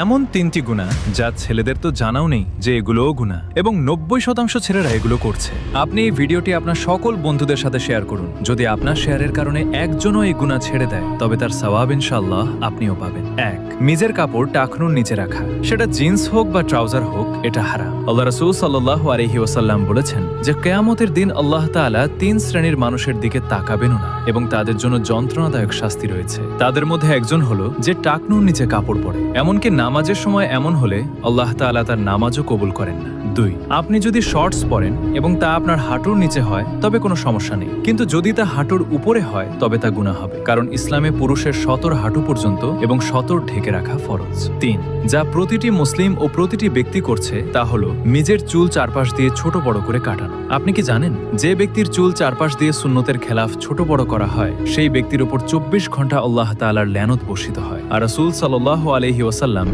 এমন 3টি গুনাহ যা ছেলেদের তো জানাও নেই যে এগুলোও গুনাহ, এবং 90% ছেলেরা এগুলো করছে। আপনি এই ভিডিওটি আপনার সকল বন্ধুদের সাথে শেয়ার করুন। যদি আপনার শেয়ারের কারণে একজনও এই গুনাহ ছেড়ে দেয়, তবে তার সওয়াব ইনশাআল্লাহ আপনিও পাবেন। 1. নিজের কাপড় টাকনুর নিচে রাখা। সেটা জিন্স হোক বা ট্রাউজার হোক, এটা হারাম। আল্লাহ রাসূল সাল্লাল্লাহু আলাইহি ওয়াসাল্লাম বলেছেন যে কিয়ামতের দিন আল্লাহ তাআলা 3 শ্রেণীর মানুষের দিকে তাকাবেনও না, এবং তাদের জন্য যন্ত্রণাদায়ক শাস্তি রয়েছে। তাদের মধ্যে একজন হলো যে টাকনুর নিচে কাপড় পরে, এমনকি নামাজের সময় এমন হলে আল্লাহ তাআলা তার নামাজও কবুল করেন না। 2. আপনি যদি শর্টস পরেন এবং তা আপনার হাঁটুর নিচে হয়, তবে কোনো সমস্যা নেই, কিন্তু যদি তা হাঁটুর উপরে হয় তবে তা গুনাহ হবে, কারণ ইসলামে পুরুষের সতর হাঁটু পর্যন্ত এবং সতর ঢেকে রাখা ফরজ। 3. যা প্রতিটি মুসলিম ও প্রতিটি ব্যক্তি করছে তা হলো নিজের চুল চারপাশ দিয়ে ছোট বড় করে কাটানো। আপনি কি জানেন যে ব্যক্তির চুল চারপাশ দিয়ে সুন্নতের খেলাফ ছোট বড় করা হয়, সেই ব্যক্তির উপর 24 ঘন্টা আল্লাহ তাআলার লানত বর্ষিত হয়। আর রাসূল সাল্লাল্লাহু আলাইহি ওয়াসাল্লাম